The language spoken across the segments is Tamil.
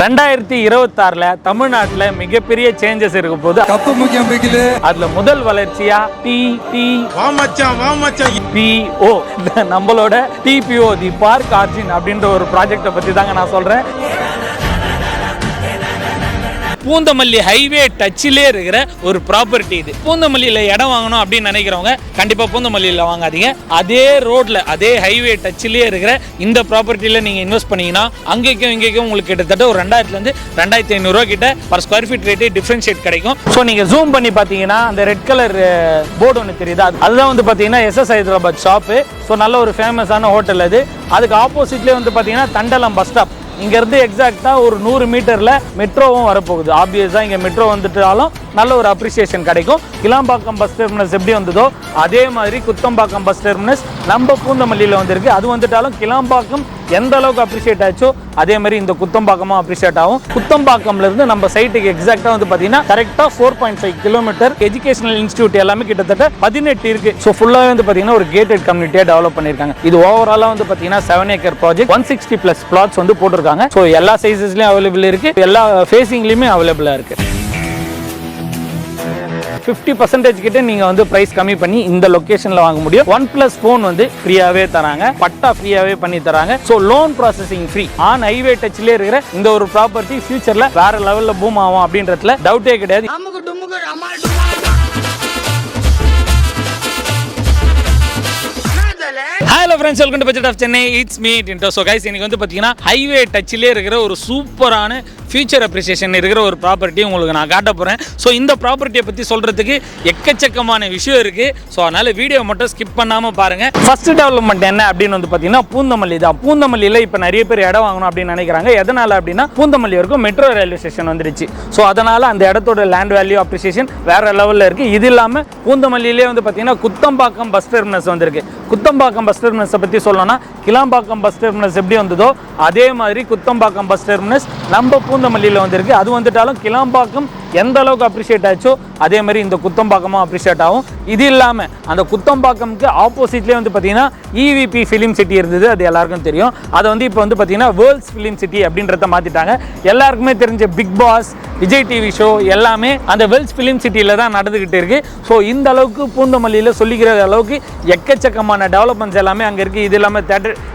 2026ல தமிழ்நாட்டுல மிகப்பெரிய சேஞ்சஸ் இருக்க போது கப்பு முக்கியம் பிகிலு அதுல முதல் வளர்ச்சியா TPO நம்மளோட TPO தி பார்க் ஆர்ஜின் அப்படின்ற ஒரு ப்ராஜெக்ட பத்தி தாங்க நான் சொல்றேன். பூந்தமல்லி ஹைவே டச்சிலே இருக்கிற ஒரு ப்ராப்பர்ட்டி இது. பூந்தமல்லியில் இடம் வாங்கணும் அப்படின்னு நினைக்கிறவங்க கண்டிப்பாக பூந்தமல்லியில் வாங்காதீங்க. அதே ரோட்ல அதே ஹைவே டச்சிலே இருக்கிற இந்த ப்ராப்பர்ட்டியில் நீங்கள் இன்வெஸ்ட் பண்ணீங்கன்னா அங்கேயும் இங்கேயும் உங்களுக்கு கிட்டத்தட்ட ஒரு 2000 2500 ரூபா கிட்ட per square feet rate differentiate கிடைக்கும். ஸோ நீங்கள் ஜூம் பண்ணி பார்த்தீங்கன்னா அந்த ரெட் கலர் போர்டு ஒன்று தெரியுதா, அதுதான் வந்து பார்த்தீங்கன்னா SS ஹைதராபாத் ஷாப்பு. ஸோ நல்ல ஒரு ஃபேமஸான ஹோட்டல் அது. அதுக்கு ஆப்போசிட்லேயே வந்து பார்த்தீங்கன்னா தண்டலம் பஸ் ஸ்டாப். இங்கேருந்து எக்ஸாக்டாக ஒரு 100 மீட்டரில் மெட்ரோவும் வரப்போகுது. ஆப்வியஸாக இங்கே மெட்ரோ வந்துட்டாலும் நல்ல ஒரு அப்ரிசியேஷன் கிடைக்கும். கிளாம்பாக்கம் பஸ் டெர்மினஸ் எப்படி வந்ததோ அதே மாதிரி குத்தம்பாக்கம் பஸ் டெர்மினஸ் நம்ம பூந்தமல்லியில் வந்திருக்கு. அது வந்துட்டாலும் கிளாம்பாக்கம் எந்த அளவுக்கு அப்ரிஷியேட் ஆச்சோ அதே மாதிரி இந்த குத்தம்பாக்கமும் அப்ரிஷியேட் ஆகும். குத்தம்பாக்கம்ல இருந்து நம்ம சைட்டுக்கு எக்ஸாக்டா வந்து பாத்தீங்கன்னா கரெக்டா 4.5 கிலோமீட்டர் எஜுகேஷனல் இன்ஸ்டிடியூட் எல்லாமே கிட்டத்தட்ட 18 இருக்கு. ஸோ ஃபுல்லாவே வந்து பாத்தீங்கன்னா ஒரு கேட்டட் கம்யூனிட்டியா டெவலப் பண்ணிருக்காங்க. இது ஓவராலா வந்து பாத்தீங்கன்னா 7 ஏக்கர் ப்ராஜெக்ட் 160+ பிளாட்ஸ் வந்து போட்டிருக்காங்க. ஸோ எல்லா சைசஸ்லயும் அவைலபிள் இருக்கு, எல்லா ஃபேசிங்லயுமே அவைலபிளா இருக்கு. 50% கிட்ட நீங்க வந்து பிரைஸ் கம்மி பண்ணி இந்த லொகேஷன்ல வாங்க முடியும். 1+ ஃபோன் வந்து ஃப்ரீயாவே தராங்க, பட்டா ஃப்ரீயாவே பண்ணி தராங்க. So loan processing free. On highway டச்லயே இருக்கிற இந்த ஒரு ப்ராப்பர்ட்டி ஃபியூச்சர்ல வேற லெவல்ல பூம் ஆகும் அப்படின்றதுல டவுட்டே கிடையாது. Hello friends, welcome to budget of Chennai. It's me Tinto. So guys, இன்னைக்கு வந்து பார்த்தீங்கன்னா ஹைவே டச்சிலே இருக்கிற ஒரு சூப்பரான ஃபியூச்சர் அப்ரிசியேஷன் இருக்கிற ஒரு ப்ராப்பர்ட்டி உங்களுக்கு நான் காட்ட போகிறேன். ஸோ இந்த ப்ராப்பர்ட்டியை பற்றி சொல்கிறதுக்கு எக்கச்சக்கமான விஷயம் இருக்குது. ஸோ அதனால் வீடியோ மட்டும் ஸ்கிப் பண்ணாமல் பாருங்கள். ஃபர்ஸ்ட் டெவலப்மெண்ட் என்ன அப்படின்னு வந்து பார்த்தீங்கன்னா பூந்தமல்லி தான். பூந்தமல்லியில் இப்போ நிறைய பேர் இடம் வாங்கணும் அப்படின்னு நினைக்கிறாங்க. எதனால் அப்படின்னா பூந்தமல்லி வரைக்கும் மெட்ரோ ரயில்வே ஸ்டேஷன் வந்துருச்சு. ஸோ அதனால் அந்த இடத்தோட லேண்ட் வேல்யூ அப்ரிசியேஷன் வேறு லெவலில் இருக்குது. இது இல்லாமல் பூந்தமல்லியிலே வந்து பார்த்தீங்கன்னா குத்தம்பாக்கம் பஸ் டெர்மினஸ் வந்திருக்கு. குத்தம்பாக்கம் பஸ் டெர்மினஸை பற்றி சொல்லணும்னா கிளாம்பாக்கம் பஸ் டெர்மினஸ் எப்படி வந்ததோ அதே மாதிரி குத்தம்பாக்கம் பஸ் டெர்மினஸ் நம்ம பூந்தமல்லியில் வந்திருக்கு. அது வந்துட்டாலும் கிளாம்பாக்கம் எந்த அளவுக்கு அப்ரிஷியேட் ஆச்சோ அதே மாதிரி இந்த குத்தம்பாக்கமும் அப்ரிஷியேட் ஆகும். இது இல்லாமல் அந்த குத்தம்பாக்கம்க்கு ஆப்போசிட்லேயே வந்து பார்த்தீங்கன்னா EVP ஃபிலிம் சிட்டி இருந்தது, அது எல்லாருக்கும் தெரியும். அதை வந்து இப்போ வந்து பார்த்தீங்கன்னா வேர்ல்ட்ஸ் ஃபிலிம் சிட்டி அப்படின்றத மாற்றிட்டாங்க. எல்லாருக்குமே தெரிஞ்ச பிக் பாஸ், விஜய் டிவி ஷோ எல்லாமே அந்த வேர்ல்ட்ஸ் ஃபிலிம் சிட்டியில் தான் நடந்துக்கிட்டு இருக்குது. ஸோ இந்த அளவுக்கு பூந்தமல்லியில் சொல்லிக்கிற அளவுக்கு எக்கச்சக்கமான டெவலப்மெண்ட்ஸ் எல்லாமே அங்கே இருக்குது. இது இல்லாமல்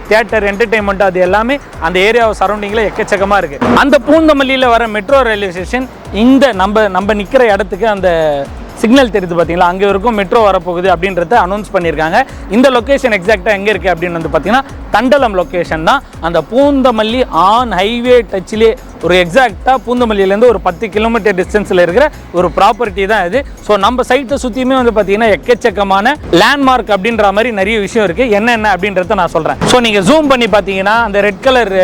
தியேட்டர் என்டர்டெயின்மெண்ட் அது எல்லாமே அந்த ஏரியாவை சரௌண்டிங்கில் எக்கச்சக்கமாக இருக்குது. அந்த பூந்தமல்லியில் வர மெட்ரோ ரயில்வே ஸ்டேஷன் இந்த நம்ம நிற்கிற இடத்துக்கு அந்த சிக்னல் தெரியுது பார்த்தீங்களா, அங்கே வரைக்கும் மெட்ரோ வரப்போகுது அப்படின்றத அனௌன்ஸ் பண்ணியிருக்காங்க. இந்த லொக்கேஷன் எக்ஸாக்டாக எங்கே இருக்குது அப்படின்னு வந்து பார்த்தீங்கன்னா தண்டலம் லொக்கேஷன் தான். அந்த பூந்தமல்லி ஆன் ஹைவே டச்சிலே ஒரு எக்ஸாக்டாக பூந்தமல்லியிலேருந்து ஒரு 10 கிலோமீட்டர் டிஸ்டன்ஸில் இருக்கிற ஒரு ப்ராப்பர்ட்டி தான் இது. ஸோ நம்ம சைட்டை சுற்றியுமே வந்து பார்த்தீங்கன்னா எக்கச்சக்கமான லேண்ட்மார்க் அப்படின்ற மாதிரி நிறைய விஷயம் இருக்குது. என்னென்ன அப்படின்றத நான் சொல்கிறேன். ஸோ நீங்கள் ஜூம் பண்ணி பார்த்தீங்கன்னா அந்த ரெட் கலர்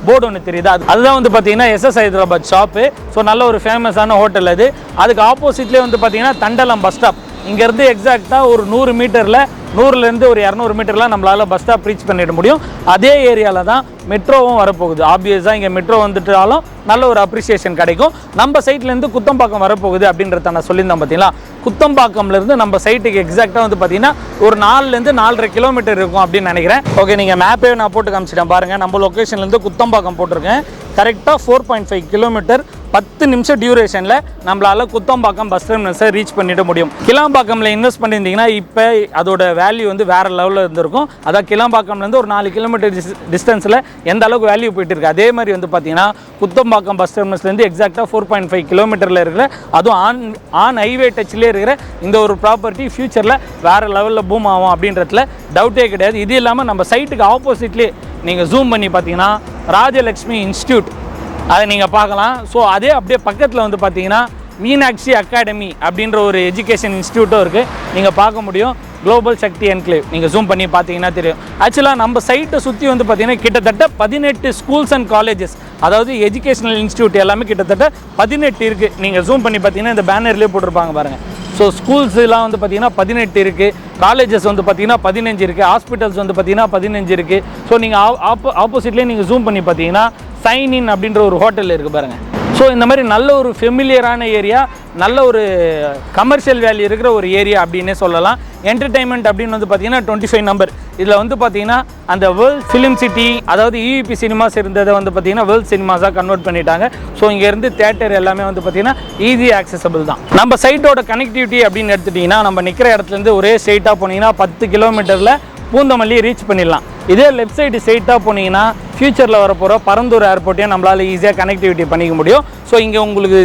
போர்டு ஒன்று தெரியுதா, அதுதான் வந்து பார்த்தீங்கன்னா SS ஹைதராபாத் ஷாப்பு. ஸோ நல்ல ஒரு ஃபேமஸான ஹோட்டல் அது. அதுக்கு ஆப்போசிட்லேயே வந்து பார்த்தீங்கன்னா தண்டலம் பஸ் ஸ்டாப். இங்கேருந்து எக்ஸாக்டாக ஒரு 100 மீட்டரில் 100லேருந்து ஒரு 200 மீட்டர்லாம் நம்மளால் பஸ் ஸ்டாப் ரீச் பண்ணிட முடியும். அதே ஏரியாவில் தான் மெட்ரோவும் வரப்போகுது. ஆப்வியஸாக இங்கே மெட்ரோ வந்துட்டாலும் நல்ல ஒரு அப்ரிசியேஷன் கிடைக்கும். நம்ம சைட்லேருந்து குத்தம்பாக்கம் வரப்போகுது அப்படின்றத நான் சொல்லியிருந்தேன் பார்த்தீங்களா. குத்தம்பாக்கம்லேருந்து நம்ம சைட்டுக்கு எக்ஸாக்டாக வந்து பார்த்தீங்கன்னா ஒரு 4லேருந்து 4.5 கிலோமீட்டர் இருக்கும் அப்படின்னு நினைக்கிறேன். ஓகே, நீங்கள் மேப்பே நான் போட்டு காமிச்சிட்டேன் பாருங்கள். நம்ம லொக்கேஷன்லேருந்து குத்தம்பாக்கம் போட்டிருக்கேன். கரெக்டாக 4.5 கிலோமீட்டர் 10 நிமிஷம் டியூரேஷனில் நம்மளால் குத்தம்பாக்கம் பஸ் டெர்மினஸை ரீச் பண்ணிட முடியும். கிளாம்பாக்கமில் இன்வெஸ்ட் பண்ணியிருந்தீங்கன்னா இப்போ அதோட வேல்யூ வந்து வேறு லெவலில் இருந்திருக்கும். அதான் கிளாம்பாக்கம்லேருந்து ஒரு 4 கிலோமீட்டர் டிஸ்டன்ஸில் எந்த அளவுக்கு வேல்யூ போயிட்டு இருக்கு. அதே மாதிரி வந்து பார்த்தீங்கன்னா குத்தம்பாக்கம் பஸ் டெர்மினஸ்லேருந்து எக்ஸாக்டாக 4.5 கிலோமீட்டரில் இருக்கிற அதுவும் ஆன் ஹைவே டச்சிலே இருக்கிற இந்த ஒரு ப்ராப்பர்ட்டி ஃபியூச்சரில் வேறு லெவலில் பூம் ஆகும் அப்படின்றதுல டவுட்டே கிடையாது. இது இல்லாமல் நம்ம சைட்டுக்கு ஆப்போசிட்லேயே நீங்கள் ஜூம் பண்ணி பார்த்தீங்கன்னா ராஜலக்ஷ்மி இன்ஸ்டியூட் அதை நீங்கள் பார்க்கலாம். ஸோ அதே அப்படியே பக்கத்தில் வந்து பார்த்தீங்கன்னா மீனாட்சி அகாடமி அப்படின்ற ஒரு எஜுகேஷன் இன்ஸ்டியூட்டும் இருக்குது, நீங்கள் பார்க்க முடியும். குளோபல் சக்தி என்க்ளேவ் நீங்கள் ஜூம் பண்ணி பார்த்தீங்கன்னா தெரியும். ஆக்சுவலாக நம்ம சைட்டை சுற்றி வந்து பார்த்தீங்கன்னா கிட்டத்தட்ட 18 ஸ்கூல்ஸ் அண்ட் காலேஜஸ், அதாவது எஜுகேஷனல் இன்ஸ்டியூட் எல்லாமே கிட்டத்தட்ட 18 இருக்குது. நீங்கள் ஜூம் பண்ணி பார்த்தீங்கன்னா இந்த பேனர்லேயே போட்டிருப்பாங்க பாருங்கள். ஸோ ஸ்கூல்ஸ்லாம் வந்து பார்த்தீங்கன்னா 18 இருக்குது, காலேஜஸ் வந்து பார்த்தீங்கன்னா 15 இருக்குது, ஹாஸ்பிட்டல்ஸ் வந்து பார்த்தீங்கன்னா 15 இருக்குது. ஸோ நீங்கள் ஆப்போசிட்லேயே நீங்கள் ஜூம் பண்ணி பார்த்தீங்கன்னா சைன் இன் அப்படின்ற ஒரு ஹோட்டல் இருக்குது பாருங்கள். ஸோ ஸோ இந்த மாதிரி நல்ல ஒரு ஃபெமிலியரான ஏரியா, நல்ல ஒரு கமர்ஷியல் வேல்யூ இருக்கிற ஒரு ஏரியா அப்படின்னே சொல்லலாம். என்டர்டைன்மெண்ட் அப்படின்னு வந்து பார்த்தீங்கன்னா 25 நம்பர். இதில் வந்து பார்த்தீங்கன்னா அந்த வேர்ல்ட் ஃபிலிம் சிட்டி, அதாவது இவிபி சினிமாஸ் இருந்ததை வந்து பார்த்தீங்கன்னா வேர்ல்ட் சினிமாஸாக கன்வெர்ட் பண்ணிட்டாங்க. ஸோ இங்கேருந்து தேட்டர் எல்லாமே வந்து பார்த்தீங்கன்னா ஈஸி ஆக்சசபிள் தான். நம்ம சைட்டோட கனெக்டிவிட்டி அப்படின்னு எடுத்துட்டிங்கன்னா, நம்ம நிற்கிற இடத்துலேருந்து ஒரே ஸ்ட்ரெயிட்டாக போனீங்கன்னா 10 கிலோமீட்டரில் பூந்தமல்லி ரீச் பண்ணிடலாம். இதே லெஃப்ட் சைடு ஸ்ட்ரெயிட்டாக போனீங்கன்னா ஃபியூச்சரில் வரப்போகிற பரந்தூர் ஏர்போர்ட்டையும் நம்மளால் ஈஸியாக கனெக்டிவிட்டி பண்ணிக்க முடியும். ஸோ இங்கே உங்களுக்கு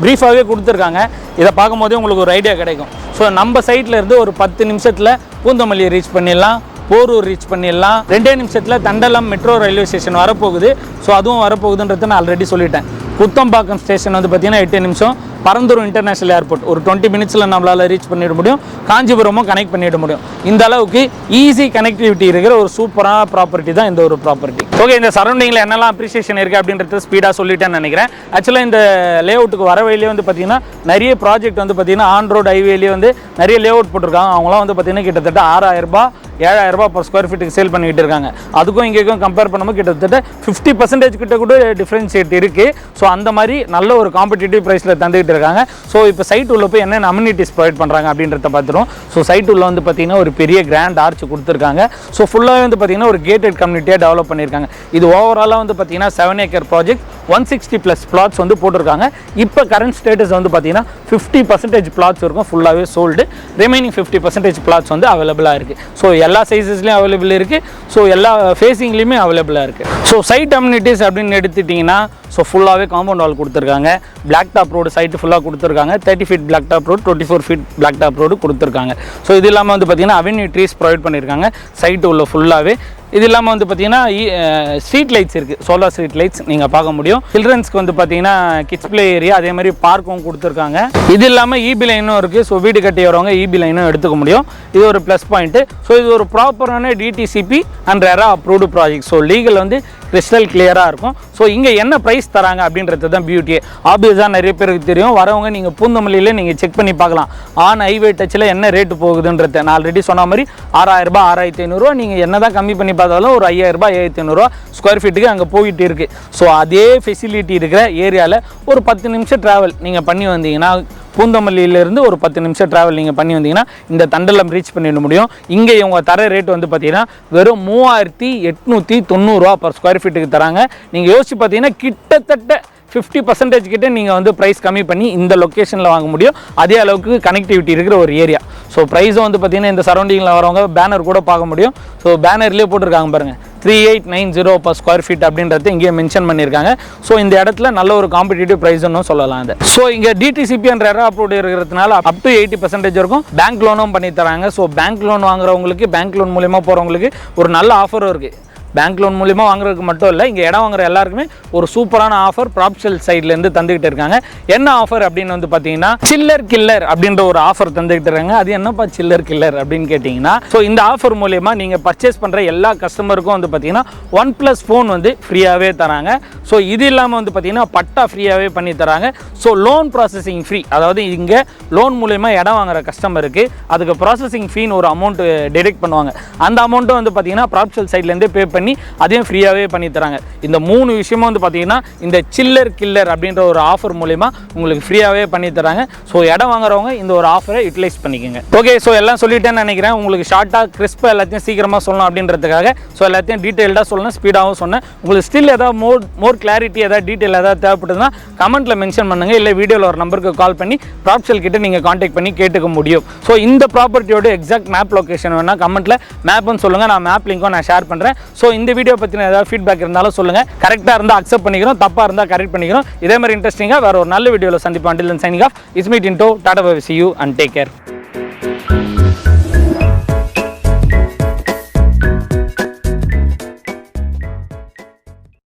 ப்ரீஃபாகவே கொடுத்துருக்காங்க. இதை பார்க்கும்போதே உங்களுக்கு ஒரு ஐடியா கிடைக்கும். ஸோ நம்ம சைட்டில் இருந்து ஒரு 10 நிமிஷத்தில் பூந்தமல்லி ரீச் பண்ணிடலாம், போரூர் ரீச் பண்ணிடலாம். 2 நிமிஷத்தில் தண்டலம் மெட்ரோ ரயில்வே ஸ்டேஷன் வரப்போகுது. ஸோ அதுவும் வரப்போகுதுன்றதை நான் ஆல்ரெடி சொல்லிட்டேன். குத்தம்பாக்கம் ஸ்டேஷன் வந்து பார்த்திங்கன்னா 8 நிமிஷம், பரந்தூர் இன்டர்நேஷனல் ஏர்போர்ட் ஒரு 20 மினிட்ஸில் நம்மளால் ரீச் பண்ணிட முடியும், காஞ்சிபுரமும் கனெக்ட் பண்ணிட முடியும். இந்த அளவுக்கு ஈஸி கனெக்டிவிட்டி இருக்கிற ஒரு சூப்பரான ப்ராப்பர்ட்டி தான் இந்த ஒரு ப்ராப்பர்ட்டி. ஓகே, இந்த சரௌண்டிங்கில் என்னெல்லாம் அப்ரிசியேஷன் இருக்குது அப்படின்றத ஸ்பீடாக சொல்லிட்டேன்னு நினைக்கிறேன். ஆக்சுவலாக இந்த லேஅவுட்டுக்கு வர வழியிலே வந்து பார்த்திங்கன்னா நிறைய ப்ராஜெக்ட் வந்து பார்த்திங்கன்னா ஆன் ரோடு ஹைவேலேயே வந்து நிறைய லேஅவுட் போட்டிருக்காங்க. அவங்களாம் வந்து பார்த்திங்கன்னா கிட்டத்தட்ட 6,000 ரூபாய் 7,000 ரூபாய் பர் ஸ்கொயர் ஃபீட்டுக்கு சேல் பண்ணிக்கிட்டு இருக்காங்க. அதுக்கும் இங்கேயும் கம்பேர் பண்ணும்போது கிட்டத்தட்ட 50% கிட்ட கூட டிஃப்ரென்ஷியேட் இருக்குது. ஸோ அந்த மாதிரி நல்ல ஒரு காம்படிட்டிவ் ப்ரைஸில் தந்துக்கிட்டு இருக்காங்க. ஸோ இப்போ சைட் உள்ள போய் என்னென்ன அம்யூனிட்டிஸ் ப்ரொவைட் பண்ணுறாங்க அப்படின்றத பார்த்துருவோம். ஸோ சைட் உள்ள வந்து பார்த்திங்கன்னா ஒரு பெரிய கிராண்ட் ஆர்ச் கொடுத்துருக்காங்க. ஸோ ஃபுல்லாகவே வந்து பார்த்திங்கன்னா ஒரு கேட்டட் கம்யூனிட்டியாக டெவலப் பண்ணியிருக்காங்க. இது ஓவராலாக வந்து பார்த்திங்கன்னா 7 ஏக்கர் ப்ராஜெக்ட், 160+ பிளாட்ஸ் வந்து போட்டிருக்காங்க. இப்போ கரண்ட் ஸ்டேட்டஸ் வந்து பார்த்திங்கன்னா 50% பிளாட்ஸ் இருக்கும் ஃபுல்லாகவே சோல்டு. ரிமைனிங் 50% பிளாட்ஸ் வந்து அவைலபிளாக இருக்குது. ஸோ எல்லா சைஸஸ்லையும் அவைலபிள் இருக்குது. ஸோ எல்லா ஃபேஸிங்லேயுமே அவைலபிளாக இருக்குது. ஸோ சைட் அம்யூனிட்டிஸ் அப்படின்னு எடுத்துட்டிங்கன்னா, ஸோ ஃபுல்லாகவே காம்பவுண்ட் வால் கொடுத்துருக்காங்க. பிளாக் டாப் ரோடு சைட்டு ஃபுல்லாக கொடுத்துருக்காங்க. 30 feet black top road, 24 feet black top road கொடுத்துருக்காங்க. ஸோ இது இல்லாமல் வந்து பார்த்திங்கன்னா அவென்யூ ட்ரீஸ் ப்ரொவைட் பண்ணியிருக்காங்க சைட்டு உள்ள ஃபுல்லாகவே. இது இல்லாமல் வந்து பார்த்திங்கன்னா ஸ்ட்ரீட் லைட்ஸ் இருக்குது, சோலார் ஸ்ட்ரீட் லைட்ஸ் நீங்கள் பார்க்க முடியும். சில்ட்ரன்ஸ்க்கு வந்து பார்த்திங்கன்னா கிட்ஸ் ப்ளே ஏரியா, அதே மாதிரி பார்க்கும் கொடுத்துருக்காங்க. இது இல்லாமல் இபி லைனும் இருக்குது. ஸோ வீடு கட்டி வரவங்க இபி லைனும் எடுத்துக்க முடியும். இது ஒரு ப்ளஸ் பாயிண்ட்டு. ஸோ இது ஒரு ப்ராப்பரான DTCP and RERA approved project. So legal வந்து கிறிஸ்டல் கிளியராக இருக்கும். ஸோ இங்கே என்ன ப்ரைஸ் தராங்க அப்படின்றது தான் பியூட்டியே. ஆப்வியஸாக நிறைய பேருக்கு தெரியும். வரவங்க நீங்கள் பூந்தமல்லியிலே நீங்கள் செக் பண்ணி பார்க்கலாம். ஆன் ஹைவே டச்சில் என்ன ரேட்டு போகுதுன்றத நான் ஆல்ரெடி சொன்ன மாதிரி 6,000 ரூபாய் 6,500 ரூபா. நீங்கள் என்ன தான் கம்மி பண்ணி பார்த்தாலும் ஒரு 5,000 ரூபாய் 7,500 ரூபா ஸ்கொயர் ஃபீட்டுக்கு அங்கே போயிட்டு இருக்குது. ஸோ அதே ஃபெசிலிட்டி இருக்கிற ஏரியாவில் ஒரு 10 நிமிஷம் ட்ராவல் நீங்கள் பண்ணி வந்தீங்கன்னா, பூந்தமல்லியிலேருந்து ஒரு 10 நிமிஷம் ட்ராவல் நீங்கள் பண்ணி வந்தீங்கன்னா இந்த தண்டலம் ரீச் பண்ணிட முடியும். இங்கே இவங்க தர ரேட் வந்து பார்த்தீங்கன்னா வெறும் 3,890 ரூபா பர் ஸ்கொயர் ஃபீட்டுக்கு தராங்க. நீங்கள் யோசிச்சு பார்த்தீங்கன்னா கிட்டத்தட்ட 50% கிட்ட நீங்கள் வந்து ப்ரைஸ் கம்மி பண்ணி இந்த லொக்கேஷனில் வாங்க முடியும். அதே அளவுக்கு கனெக்டிவிட்டி இருக்கிற ஒரு ஏரியா. ஸோ ப்ரைஸும் வந்து பார்த்திங்கன்னா இந்த சரௌண்டிங்கில் வரவங்க பேனர் கூட பார்க்க முடியும். ஸோ பேனர்லேயே போட்டிருக்காங்க பாருங்கள், 3,890 பர் ஸ்கொயர் ஃபீட் அப்படின்றது இங்கே மென்ஷன் பண்ணியிருக்காங்க. ஸோ இந்த இடத்துல நல்ல ஒரு காம்படிட்டிவ் ப்ரைஸ்ன்னு சொல்லலாம். அது ஸோ இங்கே டிடிசிபி அண்ட் ரெரா அப்ரூவ்டு இருக்கிறதுனால அப் டு 80% இருக்கும். பேங்க் லோனும் பண்ணி தராங்க. ஸோ பேங்க் லோன் வாங்குறவங்களுக்கு, பேங்க் லோன் மூலிமா போகிறவங்களுக்கு ஒரு நல்ல ஆஃபரும் இருக்குது. பேங்க் லோன் மூலிமா வாங்குறதுக்கு மட்டும் இல்லை, இங்கே இடம் வாங்குற எல்லாருக்குமே ஒரு சூப்பரான ஆஃபர் ப்ராப்ஷல் சைட்லேருந்து தந்துக்கிட்டு இருக்காங்க. என்ன ஆஃபர் அப்படின்னு வந்து பார்த்தீங்கன்னா, சில்லர் கில்லர் அப்படின்ற ஒரு ஆஃபர் தந்துக்கிட்டு இருக்காங்க. அது என்னப்பா சில்லர் கில்லர் அப்படின்னு கேட்டிங்கன்னா, ஸோ இந்த ஆஃபர் மூலிமா நீங்கள் பர்ச்சேஸ் பண்ணுற எல்லா கஸ்டமருக்கும் வந்து பார்த்தீங்கன்னா 1+ ஃபோன் வந்து ஃப்ரீயாகவே தராங்க. ஸோ இது இல்லாமல் வந்து பார்த்தீங்கன்னா பட்டா ஃப்ரீயாகவே பண்ணி தராங்க. ஸோ லோன் ப்ராசஸிங் ஃப்ரீ, அதாவது இங்கே லோன் மூலிமா இடம் வாங்குற கஸ்டமருக்கு அதுக்கு ப்ராசஸிங் ஃபீன்னு ஒரு அமௌண்ட் டிடெக்ட் பண்ணுவாங்க. அந்த அமௌண்ட்டும் வந்து பார்த்தீங்கன்னா ப்ராப்ஷல் சைட்லேருந்தே பே பண்ணி அதையும் ஃப்ரீயாகவே பண்ணி தராங்க. இந்த 3 விஷயமும் வந்து பார்த்தீங்கன்னா இந்த சில்லர் கில்லர் அப்படின்ற ஒரு ஆஃபர் மூலிமா உங்களுக்கு ஃப்ரீயாகவே பண்ணி தராங்க. ஸோ இடம் வாங்குறவங்க இந்த ஒரு ஆஃபரை யூட்டிலைஸ் பண்ணிக்கோங்க. ஓகே, ஸோ எல்லாம் சொல்லிட்டேன்னு நினைக்கிறேன். உங்களுக்கு ஷார்ட்டாக கிறிஸ்பாக எல்லாத்தையும் சீக்கிரமாக சொல்லணும் அப்படின்றதுக்காக ஸோ எல்லாத்தையும் டீட்டெயில்டாக சொல்லணும், ஸ்பீடாகவும் சொன்னேன். உங்களுக்கு ஸ்டில் ஏதாவது மோர் கிளாரிட்டி, ஏதாவது டீட்டெயில் ஏதாவது தேவைப்படுதுன்னா கமெண்ட்டில் மென்ஷன் பண்ணுங்கள். இல்லை வீடியோவில் ஒரு நம்பருக்கு கால் பண்ணி ப்ராப்ஷல் கிட்ட நீங்கள் கான்டாக்ட் பண்ணி கேட்டுக்க முடியும். ஸோ இந்த ப்ராப்பர்ட்டியோட எக்ஸாக்ட் மேப் லொக்கேஷன் வேணால் கமெண்ட்டில் மேப்னு சொல்லுங்கள். நான் மேப் லிங்க்கும் நான் ஷேர் பண்ணுறேன். ஸோ இந்த வீடியோ பற்றின ஏதாவது ஃபீட்பேக் இருந்தாலும் சொல்லுங்கள். கரெக்டாக இருந்தால் அக்செப்ட் பண்ணிக்கிறோம், தப்பாக இருந்தால் கரெக்ட் பண்ணிக்கிறோம். இதே மாதிரி இன்ட்ரெஸ்டிங்காக வேறு ஒரு நல்ல வீடியோவில் சந்திப்போம். Until then, signing off. It's me Tinto. Tata, bye, see you and take care.